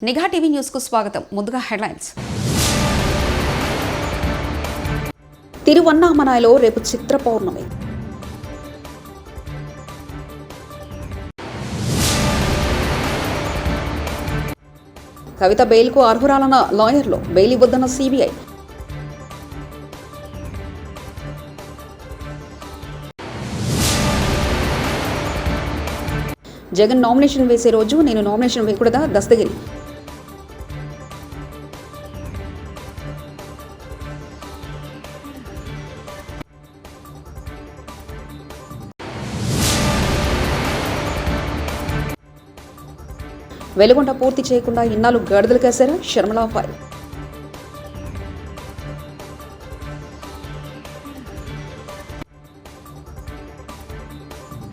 నిఘా TV news కు స్వాగతం. ముందుగా హెడ్లైన్స్. తిరువన్నామలైలో రేపు చిత్ర పౌర్ణమి. కవిత బెయిల్కు అర్హురాలన్న లాయర్లు, బెయిల్ ఇవ్వొద్దన్న సిబిఐ. జగన్ నామినేషన్ వేసే రోజు నేను నామినేషన్ వేయకూడదా? దస్తగిరి. వెలుగొండ పూర్తి చేయకుండా ఇన్నాళ్ళు గడుదలు కాశారా? శర్మలా ఫైల్.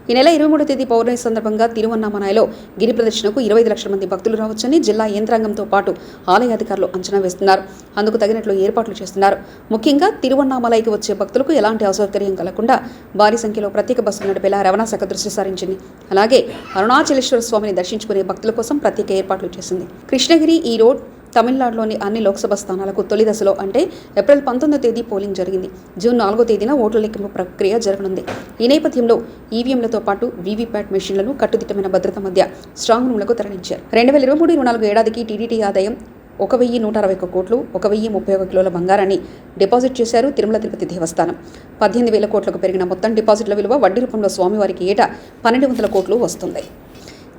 ఈ నెల 23వ తేదీ పౌర్ణమి సందర్భంగా తిరువన్నామలైలో గిరి ప్రదర్శనకు 25 లక్షల మంది భక్తులు రావచ్చని జిల్లా యంత్రాంగంతో పాటు ఆలయ అధికారులు అంచనా వేస్తున్నారు. అందుకు తగినట్లు ఏర్పాట్లు చేస్తున్నారు. ముఖ్యంగా తిరువన్నామలైకి వచ్చే భక్తులకు ఎలాంటి అసౌకర్యం కలగకుండా భారీ సంఖ్యలో ప్రత్యేక బస్సులు నడిపేలా రవాణా శాఖ దృష్టి సారించింది. అలాగే అరుణాచలేశ్వర స్వామిని దర్శించుకునే భక్తుల కోసం ప్రత్యేక ఏర్పాట్లు చేసింది. కృష్ణగిరి ఈ రోడ్ తమిళనాడులోని అన్ని లోక్సభ స్థానాలకు తొలి దశలో అంటే ఏప్రిల్ 19వ తేదీ పోలింగ్ జరిగింది. జూన్ 4వ తేదీన ఓట్ల లెక్కింపు ప్రక్రియ జరగనుంది. ఈ నేపథ్యంలో ఈవీఎంలతో పాటు వీవీప్యాట్ మెషిన్లను కట్టుదిట్టమైన భద్రత మధ్య స్ట్రాంగ్ రూమ్లకు తరలించారు. 2023-24 ఏడాదికి టీడీటీ ఆదాయం 1,161 కోట్లు, 1,031 కిలోల బంగారాన్ని డిపాజిట్ చేశారు తిరుమల తిరుపతి దేవస్థానం. 18,000 కోట్లకు పెరిగిన మొత్తం డిపాజిట్ల విలువ వడ్డీ రూపంలో స్వామివారికి ఏటా 1,200 కోట్లు వస్తుంది.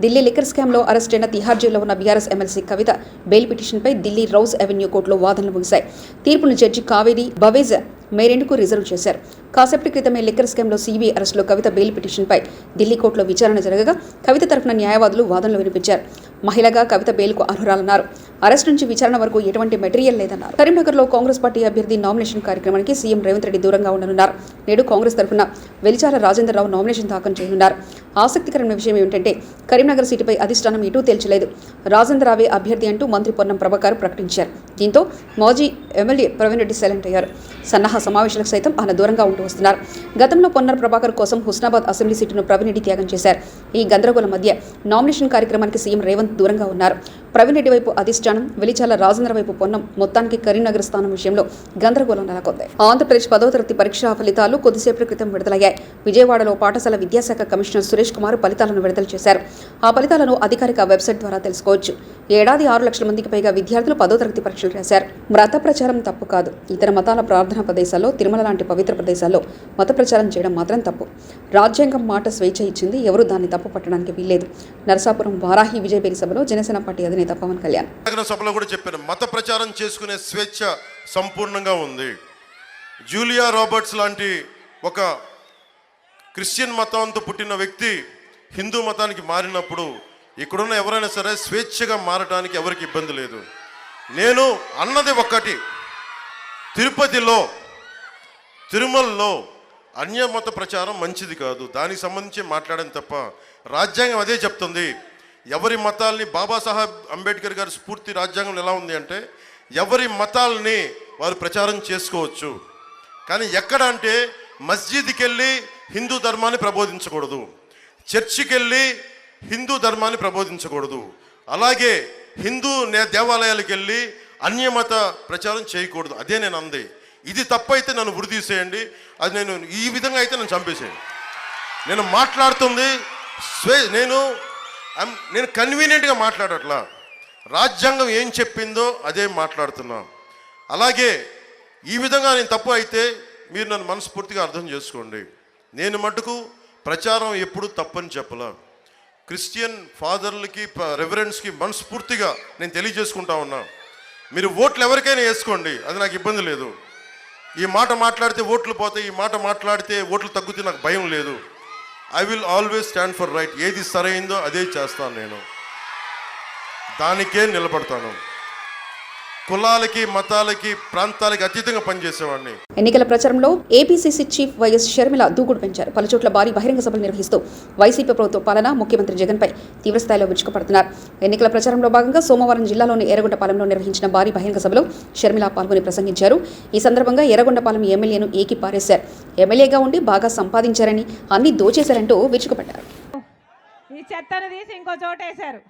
ఢిల్లీ లిక్కర్ స్కామ్లో అరెస్ట్ అయిన తిహార్ జైల్లో ఉన్న బీఆర్ఎస్ ఎమ్మెల్సీ కవిత బెయిల్ పిటిషన్పై ఢిల్లీ రౌజ్ అవెన్యూ కోర్టులో వాదనలు ముగిశాయి. తీర్పును జడ్జి కావేరి బవేజ్ మేరెండుకు రిజర్వ్ చేశారు. కాసేపటి క్రితమే లిక్కర్ స్కామ్లో సిబిఐ అరెస్టులో కవిత బెయిల్ పిటిషన్పై ఢిల్లీ కోర్టులో విచారణ జరగగా కవిత తరఫున న్యాయవాదులు వాదనలు వినిపించారు. మహిళగా కవిత బెయిల్కు అర్హురాలన్నారు. అరెస్ట్ నుంచి విచారణ వరకు ఎటువంటి మెటీరియల్ లేదన్నారు. కరీంనగర్లో కాంగ్రెస్ పార్టీ అభ్యర్థి నామినేషన్ కార్యక్రమానికి సీఎం రేవంత్ రెడ్డి దూరంగా ఉండనున్నారు. నేడు కాంగ్రెస్ తరఫున వెలిచాల రాజేంద్రరావు నామినేషన్ దాఖలు చేయనున్నారు. ఆసక్తికరమైన విషయం ఏమిటంటే కరీంనగర్ సీటుపై అధిష్టానం ఎటూ తేల్చలేదు. రాజేంద్రరావే అభ్యర్థి అంటూ మంత్రి పొన్నం ప్రభాకర్ ప్రకటించారు. దీంతో మాజీ ఎమ్మెల్యే ప్రవీణ్ రెడ్డి సైలెంట్ అయ్యారు. సన్నాహ సమావేశాలకు సైతం ఆయన దూరంగా ఉంటూ వస్తున్నారు. గతంలో పొన్నం ప్రభాకర్ కోసం హుస్నాబాద్ అసెంబ్లీ సీటును ప్రవీణ్ రెడ్డి త్యాగం చేశారు. ఈ గందరగోళం మధ్య నామినేషన్ కార్యక్రమానికి సీఎం రేవంత్ దూరంగా ఉన్నారు. ప్రవీణ్ రెడ్డి వైపు అధిష్టానం, వెలిచాల రాజేంద్ర వైపు పొన్నం. మొత్తానికి కరీంనగర్ స్థానం విషయంలో గందరగోళం నెలకొంది. ఆంధ్రప్రదేశ్ 10వ తరగతి పరీక్షా ఫలితాలు కొద్దిసేపటి క్రితం విడుదలయ్యాయి. విజయవాడలో పాఠశాల విద్యాశాఖ కమిషనర్ సురేష్ కుమార్ ఫలితాలను విడుదల చేశారు. ఆ ఫలితాలను అధికారిక వెబ్సైట్ ద్వారా తెలుసుకోవచ్చు. ఏడాది 6 లక్షల మందికి పైగా విద్యార్థులు 10వ తరగతి పరీక్షలు రాశారు. మత ప్రచారం తప్పు కాదు. ఇతర మతాల ప్రార్థనా ప్రదేశాల్లో, తిరుమల లాంటి పవిత్ర ప్రదేశాల్లో మత ప్రచారం చేయడం మాత్రం తప్పు. రాజ్యాంగం మాట స్వేచ్ఛ ఇచ్చింది. ఎవరూ దాన్ని తప్పు పట్టడానికి వీల్లేదు. నరసాపురం వారాహి విజయబేరి సభలో జనసేన పార్టీ అధినేత పవన్ కళ్యాణ్ సభలో కూడా చెప్పారు, మత ప్రచారం చేసుకునే స్వేచ్ఛ సంపూర్ణంగా ఉంది. జూలియా రాబర్ట్స్ లాంటి ఒక క్రిస్టియన్ మతంతో పుట్టిన వ్యక్తి హిందూ మతానికి మారినప్పుడు ఇక్కడున్న ఎవరైనా సరే స్వేచ్ఛగా మారడానికి ఎవరికి ఇబ్బంది లేదు. నేను అన్నది ఒక్కటి, తిరుపతిలో, తిరుమలలో అన్యమత ప్రచారం మంచిది కాదు. దానికి సంబంధించి మాట్లాడని తప్ప రాజ్యాంగం అదే చెప్తుంది. ఎవరి మతాల్ని, బాబాసాహెబ్ అంబేద్కర్ గారి స్ఫూర్తి రాజ్యాంగం ఎలా ఉంది అంటే ఎవరి మతాల్ని వారు ప్రచారం చేసుకోవచ్చు. కానీ ఎక్కడ అంటే మస్జిద్కి వెళ్ళి హిందూ ధర్మాన్ని ప్రబోధించకూడదు, చర్చికి వెళ్ళి హిందూ ధర్మాన్ని ప్రబోధించకూడదు, అలాగే హిందూ దేవాలయాలకు వెళ్ళి అన్యమత ప్రచారం చేయకూడదు. అదే నేను అంది. ఇది తప్పైతే నన్ను ఉరిదీసేయండి, అది నేను ఈ విధంగా అయితే నన్ను చంపేసేయండి. నేను మాట్లాడుతుంది నేను కన్వీనియంట్గా మాట్లాడట్లా, రాజ్యాంగం ఏం చెప్పిందో అదే మాట్లాడుతున్నా. అలాగే ఈ విధంగా నేను తప్పు అయితే మీరు నన్ను మనస్ఫూర్తిగా అర్థం చేసుకోండి. నేను మటుకు ప్రచారం ఎప్పుడు తప్పని చెప్పలా. క్రిస్టియన్ ఫాదర్లకి, రెవరెండ్స్కి మనస్ఫూర్తిగా నేను తెలియజేసుకుంటా ఉన్నా. మీరు ఓట్లు ఎవరికైనా వేసుకోండి, అది నాకు ఇబ్బంది లేదు. ఈ మాట మాట్లాడితే ఓట్లు పోతాయి, ఈ మాట మాట్లాడితే ఓట్లు తగ్గితే నాకు భయం లేదు. I will always stand for right. ఏది సరైందో అదే చేస్తాను. నేను దానికే నిలబడతాను. కులాలకి, మతాలకి, ప్రాంతాలకి అతీతంగా పనిచేసేవాడిని. ఎన్నికల ప్రచారంలో ఏపీసీసీ చీఫ్ వైఎస్ షర్మిల దూకుడు పెంచారు. పలుచోట్ల భారీ బహిరంగ సభలు నిర్వహిస్తూ వైసీపీ ప్రభుత్వ పాలన, ముఖ్యమంత్రి జగన్పై తీవ్రస్థాయిలో విరుచుకుపడుతున్నారు. ఎన్నికల ప్రచారంలో భాగంగా సోమవారం జిల్లాలోని ఎర్రగొండపాలెంలో నిర్వహించిన భారీ బహిరంగ సభలో షర్మిల పాల్గొని ప్రసంగించారు. ఈ సందర్భంగా ఎర్రగొండపాలెం ఎమ్మెల్యేను ఏకి పారేశారు. ఎమ్మెల్యేగా ఉండి బాగా సంపాదించారని, అన్ని దోచేశారంటూ విరుచుకుపడ్డారు. ఈ చెత్తను తీసి ఇంకో చోటేశారు.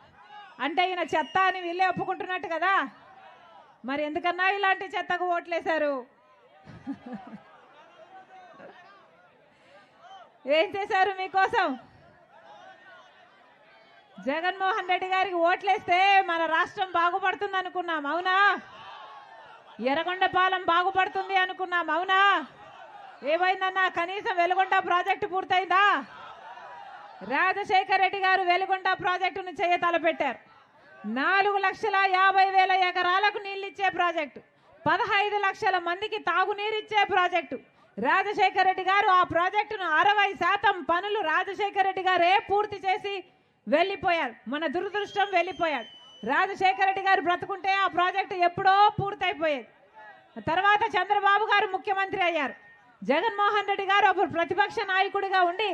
అంటే ఈయన చెత్త అని వీళ్ళే ఒప్పుకుంటున్నట్టు కదా. మరి ఎందుకన్నా ఇలాంటి చెత్తకు ఓట్లేశారు? ఏం చేశారు మీకోసం? జగన్మోహన్ రెడ్డి గారికి ఓట్లేస్తే మన రాష్ట్రం బాగుపడుతుంది అనుకున్నాం, అవునా? ఎర్రగొండపాలెం బాగుపడుతుంది అనుకున్నాం, అవునా? ఏమైందన్నా? కనీసం వెలుగొండ ప్రాజెక్టు పూర్తయిందా? రాజశేఖర్ రెడ్డి గారు వెలుగొండ ప్రాజెక్టును తలపెట్టారు. 4,50,000 ఎకరాలకు నీళ్ళిచ్చే ప్రాజెక్టు, 15 లక్షల మందికి తాగునీరిచ్చే ప్రాజెక్టు. రాజశేఖర్ రెడ్డి గారు ఆ ప్రాజెక్టును 60% పనులు రాజశేఖర్ రెడ్డి గారే పూర్తి చేసి వెళ్ళిపోయారు. మన దురదృష్టం వెళ్ళిపోయాడు. రాజశేఖర్ రెడ్డి గారు బ్రతుకుంటే ఆ ప్రాజెక్టు ఎప్పుడో పూర్తయిపోయేది. తర్వాత చంద్రబాబు గారు ముఖ్యమంత్రి అయ్యారు. జగన్మోహన్ రెడ్డి గారు అప్పుడు ప్రతిపక్ష నాయకుడిగా ఉండి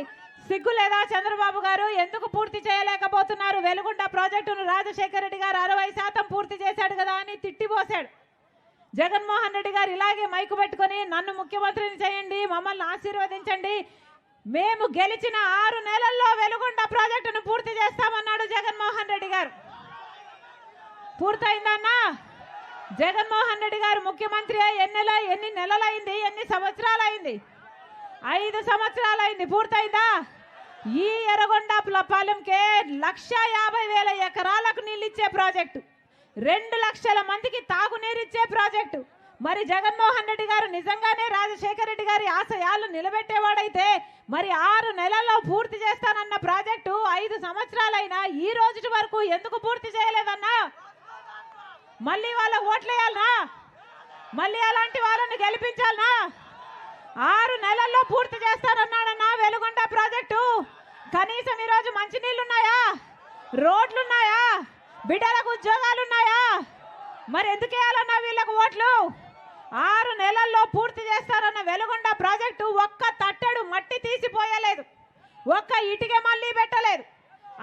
సిగ్గు లేదా చంద్రబాబు గారు ఎందుకు పూర్తి చేయలేకపోతున్నారు? వెలుగొండ ప్రాజెక్టును రాజశేఖర్ రెడ్డి గారు 60% పూర్తి చేశాడు కదా అని తిట్టిపోశాడు. జగన్మోహన్ రెడ్డి గారు ఇలాగే మైకు పెట్టుకొని నన్ను ముఖ్యమంత్రిని చేయండి, మమ్మల్ని ఆశీర్వదించండి, మేము గెలిచిన 6 నెలల్లో వెలుగొండ ప్రాజెక్టును పూర్తి చేస్తామన్నాడు జగన్మోహన్ రెడ్డి గారు. పూర్తయిందన్నా? జగన్మోహన్ రెడ్డి గారు ముఖ్యమంత్రి ఎన్ని నెలలైంది? ఎన్ని సంవత్సరాలైంది? 5 సంవత్సరాలైంది. పూర్తయిందా? ఈ ఎర్రగొండపాలెంకే 1,50,000 ఎకరాలకు నీళ్ళిచ్చే ప్రాజెక్టు, 2 లక్షల మందికి తాగునీరిచ్చే ప్రాజెక్టు. మరి జగన్మోహన్ రెడ్డి గారు నిజంగానే రాజశేఖర్ రెడ్డి గారి ఆశయాలు నిలబెట్టేవాడైతే మరి 6 నెలల్లో పూర్తి చేస్తానన్న ప్రాజెక్టు 5 సంవత్సరాలైనా ఈ రోజు వరకు ఎందుకు పూర్తి చేయలేదన్నా? మళ్ళీ వాళ్ళకు ఓట్లేయాలనా? మళ్ళీ అలాంటి వాళ్ళని గెలిపించాలనా? 6 నెలల్లో పూర్తి చేస్తారన్నాడన్నా వెలుగొండ ప్రాజెక్టు. కనీసం ఈరోజు మంచినీళ్ళున్నాయా? రోడ్లున్నాయా? బిడ్డలకు ఉద్యోగాలున్నాయా? మరి ఎందుకు వేయాలన్నా వీళ్ళకు ఓట్లు? 6 నెలల్లో పూర్తి చేస్తారన్న వెలుగొండ ప్రాజెక్టు ఒక్క తట్టెడు మట్టి తీసిపోయలేదు, ఒక్క ఇటుక మళ్ళీ పెట్టలేదు.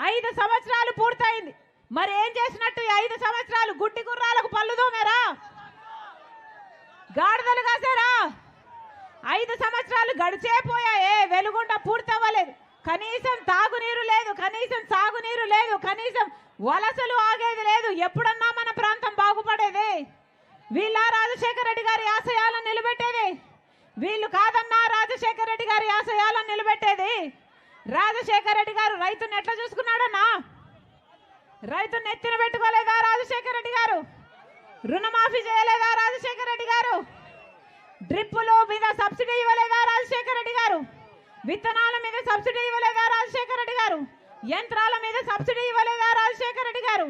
5 సంవత్సరాలు పూర్తయింది. మరి ఏం చేసినట్టు? 5 సంవత్సరాలు గుడ్డి గుర్రాలకు పళ్ళు దోమేరా? గాడిదలు కాసారా? 5 సంవత్సరాలు గడిచేపోయాయే, వెలుగొండ పూర్తి అవ్వలేదు. కనీసం తాగునీరు లేదు, కనీసం సాగునీరు లేదు, కనీసం వలసలు ఆగేది లేదు. ఎప్పుడన్నా మన ప్రాంతం బాగుపడేది? వీళ్ళ రాజశేఖర రెడ్డి గారి ఆశయాలను నిలబెట్టేది? వీళ్ళు కాదన్నా రాజశేఖర రెడ్డి గారి ఆశయాలను నిలబెట్టేది. రాజశేఖర రెడ్డి గారు రైతుని ఎట్లా చూసుకున్నాడన్నా? రైతుని ఎత్తిన పెట్టుకోలేదా రాజశేఖర రెడ్డి గారు? రుణమాఫీ చేయలేదా రాజశేఖర రెడ్డి గారు? డ్రిప్పుల మీద సబ్సిడీ ఇవ్వలేదా రాజశేఖర రెడ్డి గారు? విత్తనాల మీద సబ్సిడీ ఇవ్వలేదా రాజశేఖర రెడ్డి గారు? యంత్రాల మీద సబ్సిడీ ఇవ్వలేదా రాజశేఖర రెడ్డి గారు?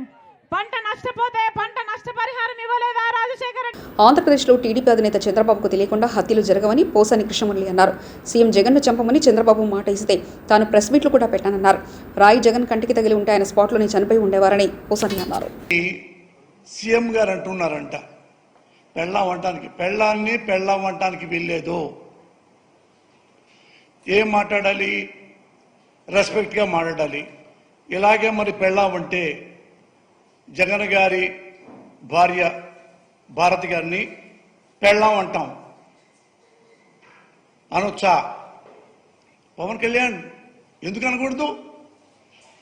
పంట నష్టపోతే పంట నష్టపరిహారం ఇవ్వలేదా రాజశేఖర రెడ్డి? ఆంధ్రప్రదేశ్లో టీడీపీ అధినేత చంద్రబాబుకు తెలియకుండా హత్యలు జరగవని పోసాని కృష్ణమురళి అన్నారు. సీఎం జగన్ను చంపమని చంద్రబాబు మాట ఇస్తే తాను ప్రెస్ మీట్లు కూడా పెట్టానన్నారు. రాయి జగన్ కంటికి తగిలి ఉంటే ఆయన స్పాట్లోనే చనిపోయి ఉండేవారని పోసాని అన్నారు. సీఎం గారు అంటున్నారంట పెళ్ళాం వంటానికి వెళ్ళలేదు. ఏం మాట్లాడాలి? రెస్పెక్ట్గా మాట్లాడాలి. ఇలాగే మరి పెళ్ళాం అంటే జగన్ గారి భార్య భారతి గారిని పెళ్ళాం అంటాం అనొచ్చా? పవన్ కళ్యాణ్ ఎందుకు అనకూడదు?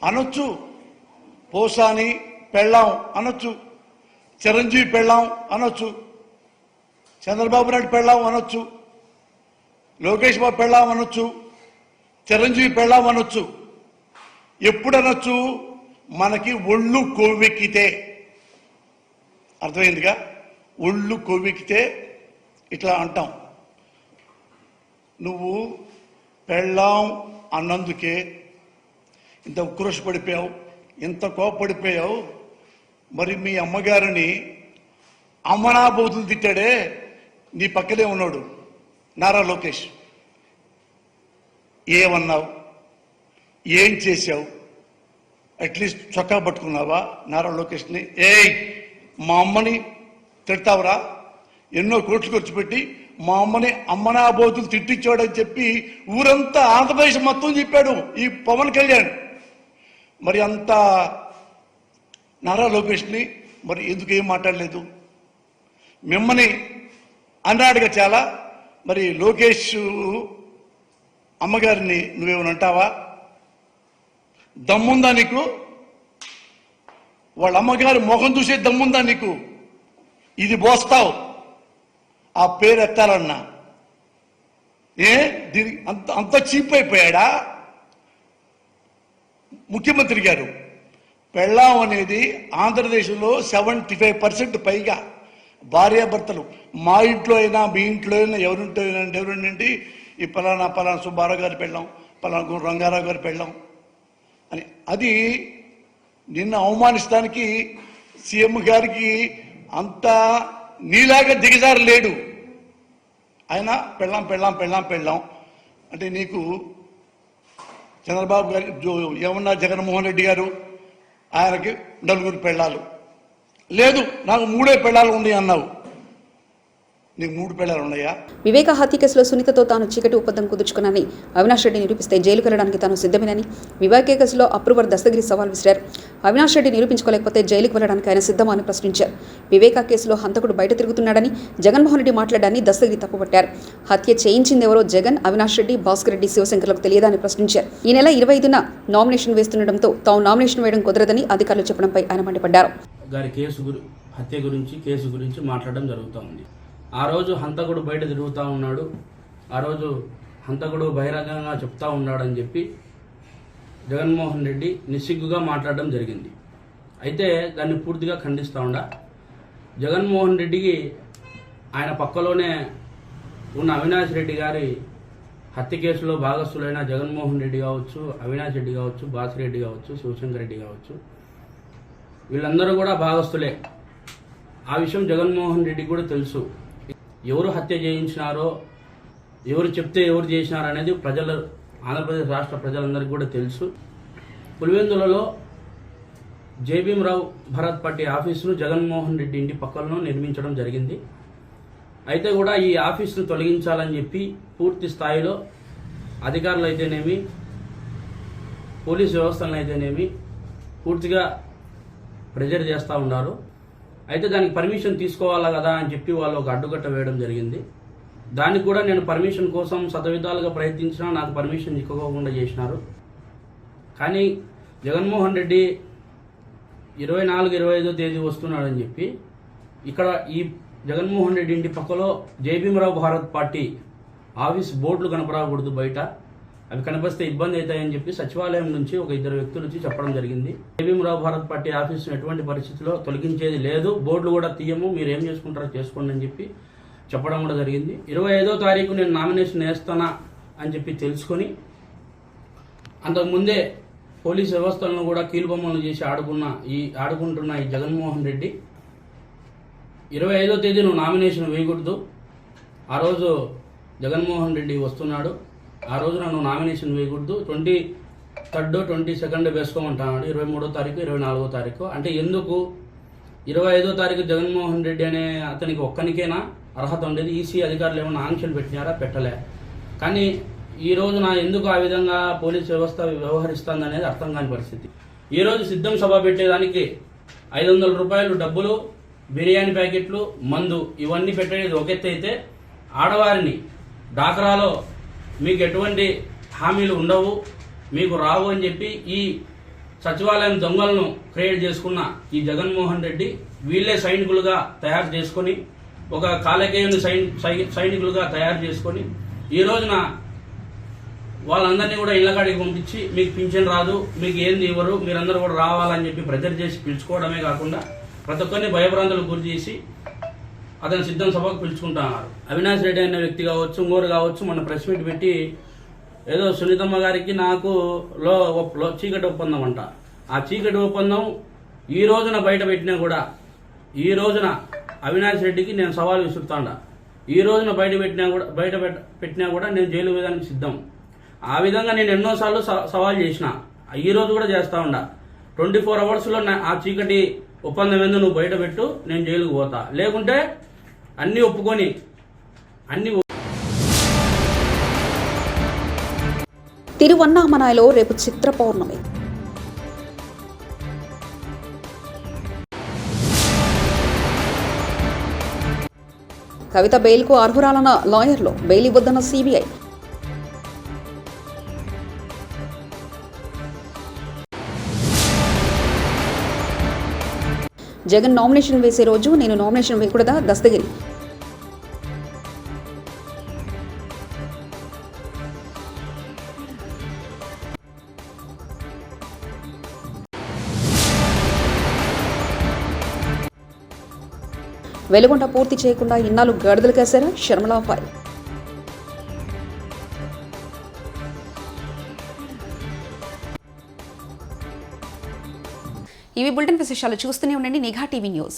అనొచ్చు. పోసాని పెళ్ళాం అనొచ్చు, చిరంజీవి పెళ్ళాం అనొచ్చు, చంద్రబాబు నాయుడు పెళ్ళాం అనొచ్చు, లోకేష్ బాబు పెళ్ళాం అనొచ్చు, చిరంజీవి పెళ్ళాం అనొచ్చు. ఎప్పుడు అనొచ్చు? మనకి ఒళ్ళు కొవ్వెక్కితే. అర్థమైందిగా? ఒళ్ళు కొవ్వెక్కితే ఇట్లా అంటాం. నువ్వు పెళ్ళాం అన్నందుకే ఇంత ఉక్రోష పడిపోయావు, ఇంత కోపడిపోయావు. మరి మీ అమ్మగారిని అమ్మనాబోతులు తిట్టాడే నీ పక్కనే ఉన్నాడు నారా లోకేష్. ఏమన్నావు? ఏం చేశావు? అట్లీస్ట్ చొక్కా పట్టుకున్నావా నారా లోకేష్ని? మా అమ్మని తిడతావురా? ఎన్నో కోట్లు ఖర్చు పెట్టి మా అమ్మని అమ్మనాబోతులు తిట్టించాడని చెప్పి ఊరంతా ఆంధ్రప్రదేశ్ మొత్తం చెప్పాడు ఈ పవన్ కళ్యాణ్. మరి అంత నారా లోకేష్ని మరి ఎందుకు ఏం మాట్లాడలేదు? మిమ్మల్ని అన్నాడుగా చాలా. మరి లోకేష్ అమ్మగారిని నువ్వేమని అంటావా? దమ్ముందా నీకు? వాళ్ళ అమ్మగారి ముఖం చూసే దమ్ముందా నీకు? ఇది పోస్తావు ఆ పేరు ఎత్తాలన్నా. దీనికి అంత చీప్ అయిపోయాడా ముఖ్యమంత్రి గారు? పెళ్ళాం అనేది ఆంధ్రదేశంలో 75% పైగా భార్యాభర్తలు, మా ఇంట్లో అయినా మీ ఇంట్లో అయినా ఎవరుంటే ఈ పలానా సుబ్బారావు గారి పెళ్ళాం, పలానా రంగారావు గారి పెళ్ళాం అని. అది నిన్న అవమానిస్తానికి సీఎం గారికి అంత నీలాగా దిగజారు లేడు. ఆయన పెళ్ళాం అంటే నీకు చంద్రబాబు గారి ఏమన్నా జగన్మోహన్ రెడ్డి గారు ఆయనకి 4 పెళ్ళాలు లేదు, నాకు 3 పెళ్ళాలు ఉన్నాయి అన్నావు. నీకు 3 పెళ్ళాలు ఉన్నాయా? వివేక హత్య కేసులో సునీతతో తాను చీకటి ఒప్పందం కుదుర్చుకున్నానని అవినాష్ రెడ్డి నిరూపిస్తే జైలుకు వెళ్లడానికి తాను సిద్ధమేనని వివేక కేసులో అప్రూవర్ దస్తగిరి సవాల్ విసిరారు. అవినాష్ రెడ్డి నిరూపించుకోలేకపోతే జైలుకు వెళ్లడానికి ఆయన సిద్ధమా అని ప్రశ్నించారు. వివేక కేసులో హంతకుడు బయట తిరుగుతున్నాడని జగన్మోహన్ రెడ్డి మాట్లాడారని దస్తగిరి తప్పుపట్టారు. హత్య చేయించిందెవరో జగన్, అవినాష్ రెడ్డి, భాస్కర్ రెడ్డి, శివశంకర్లకు తెలియదా అని ప్రశ్నించారు. ఈ నెల 25న నామినేషన్ వేస్తుండటంతో తాము నామినేషన్ వేయడం కుదరదని అధికారులు చెప్పడంపై ఆయన మండిపడ్డారు. హత్య గురించి కేసు గురించి మాట్లాడడం జరుగుతూ ఉంది. ఆ రోజు హంతకుడు బయట తిరుగుతూ ఉన్నాడు, ఆ రోజు హంతకుడు బహిరంగంగా చెప్తా ఉన్నాడని చెప్పి జగన్మోహన్ రెడ్డి నిస్సిగ్గుగా మాట్లాడడం జరిగింది. అయితే దాన్ని పూర్తిగా ఖండిస్తూ ఉండా జగన్మోహన్ రెడ్డికి ఆయన పక్కలోనే ఉన్న అవినాష్ రెడ్డి గారి హత్య కేసులో భాగస్థులైన జగన్మోహన్ రెడ్డి కావచ్చు, అవినాష్ రెడ్డి కావచ్చు, భాస్కర్ రెడ్డి కావచ్చు, శివశంకర్ రెడ్డి కావచ్చు, వీళ్ళందరూ కూడా భాగస్థులే. ఆ విషయం జగన్మోహన్ రెడ్డికి కూడా తెలుసు. ఎవరు హత్య చేయించినారో, ఎవరు చెప్తే ఎవరు చేసినారో అనేది ఆంధ్రప్రదేశ్ రాష్ట్ర ప్రజలందరికీ కూడా తెలుసు. పులివెందులలో జేబీఎం భరత్ పట్టి ఆఫీసును జగన్మోహన్ రెడ్డి ఇంటి పక్కలను నిర్మించడం జరిగింది. అయితే కూడా ఈ ఆఫీసును తొలగించాలని చెప్పి పూర్తి స్థాయిలో అధికారులు అయితేనేమి, పోలీసు వ్యవస్థలను అయితేనేమి పూర్తిగా ప్రెజర్ చేస్తూ ఉన్నారు. అయితే దానికి పర్మిషన్ తీసుకోవాలా కదా అని చెప్పి వాళ్ళు ఒక అడ్డుకట్ట వేయడం జరిగింది. దానికి కూడా నేను పర్మిషన్ కోసం శతవిధాలుగా ప్రయత్నించినా నాకు పర్మిషన్ ఇవ్వకుండా చేసినారు. కానీ జగన్మోహన్ రెడ్డి 24-25వ తేదీ వస్తున్నాడని చెప్పి ఇక్కడ ఈ జగన్మోహన్ రెడ్డి ఇంటి పక్కలో జేబీఎం భారత్ పార్టీ ఆఫీస్ బోర్డులు కనపడకూడదు, బయట అవి కనిపిస్తే ఇబ్బంది అవుతాయని చెప్పి సచివాలయం నుంచి ఒక 2 వ్యక్తుల నుంచి చెప్పడం జరిగింది. జేబీఎం భారత్ పార్టీ ఆఫీసును ఎటువంటి పరిస్థితిలో తొలగించేది లేదు, బోర్డులు కూడా తీయము, మీరు ఏం చేసుకుంటారో చేసుకోండి అని చెప్పి చెప్పడం కూడా జరిగింది. 25వ తారీఖు నేను నామినేషన్ వేస్తానా అని చెప్పి తెలుసుకొని అంతకుముందే పోలీస్ వ్యవస్థలను కూడా కీలుబొమ్మలు చేసి ఆడుకుంటున్న ఈ జగన్మోహన్ రెడ్డి 25వ తేదీ నువ్వు నామినేషన్ వేయకూడదు, ఆ రోజు జగన్మోహన్ రెడ్డి వస్తున్నాడు, ఆ రోజు నన్ను నామినేషన్ వేయకూడదు, 23rd 22nd వేసుకోమంటున్నాడు, 23వ తారీఖు 24వ తారీఖు. అంటే ఎందుకు 25వ తారీఖు జగన్మోహన్ రెడ్డి అనే అతనికి ఒక్కనికేనా అర్హత ఉండేది? ఈసీ అధికారులు ఏమైనా ఆంక్షలు పెట్టినారా? పెట్టలే. కానీ ఈ రోజు ఎందుకు ఆ విధంగా పోలీస్ వ్యవస్థ వ్యవహరిస్తుంది అనేది అర్థం కాని పరిస్థితి. ఈ రోజు సిద్ధం సభ పెట్టేదానికి 500 రూపాయలు డబ్బులు, బిర్యానీ ప్యాకెట్లు, మందు ఇవన్నీ పెట్టేది ఒక ఎత్తు అయితే, ఆడవారిని డాక్రాలో మీకు ఎటువంటి హామీలు ఉండవు, మీకు రావు అని చెప్పి ఈ సచివాలయం దొంగలను క్రియేట్ చేసుకున్న ఈ జగన్మోహన్ రెడ్డి వీళ్ళే సైనికులుగా తయారు చేసుకొని, ఒక కాలకేయుని సైనికులుగా తయారు చేసుకొని ఈ రోజున వాళ్ళందరినీ కూడా ఇళ్లకాడికి పంపించి మీకు పింఛన్ రాదు, మీకు ఏంది ఇవ్వరు, మీరందరూ కూడా రావాలని చెప్పి ప్రెజర్ చేసి పిలుచుకోవడమే కాకుండా ప్రతి ఒక్కరిని భయభ్రాంతులకు గురి చేసి అతను సిద్ధం సభకు పిలుచుకుంటున్నారు. అవినాష్ రెడ్డి అనే వ్యక్తి కావచ్చు, ఇంకోరు కావచ్చు, మన ప్రెస్ మీట్ పెట్టి ఏదో సునీతమ్మ గారికి నాకు చీకటి ఒప్పందం అంట. ఆ చీకటి ఒప్పందం ఈ రోజున బయట పెట్టినా కూడా, ఈ రోజున అవినాష్ రెడ్డికి నేను సవాల్ విసురుతాండా, ఈ రోజున బయట పెట్టినా కూడా నేను జైలు వేయడానికి సిద్ధం. ఆ విధంగా నేను ఎన్నోసార్లు సవాల్ చేసిన, ఈ రోజు కూడా చేస్తా ఉండా. 24 అవర్స్లో ఆ చీకటి ఒప్పందం ఏందో నువ్వు బయట పెట్టు, నేను జైలుకు పోతా, లేకుంటే అన్ని ఒప్పుకొని తిరువన్నామలైలో రేపు చిత్ర పౌర్ణమి. కవిత బెయిల్కు అర్హురాలన్న లాయర్లు, బెయిల్ ఇవ్వొద్దన్న సిబిఐ. జగన్ నామినేషన్ వేసే రోజు నేను నామినేషన్ వేయకూడదా? దస్తగిరి. వెలుగొండ పూర్తి చేయకుండా ఇన్నాళ్ళు గడుదలు కాశారా? శర్మల ఫైర్. ఇవి బులెటిన్ విశేషాలు. చూస్తూనే ఉండండి నిఘా టీవీ న్యూస్.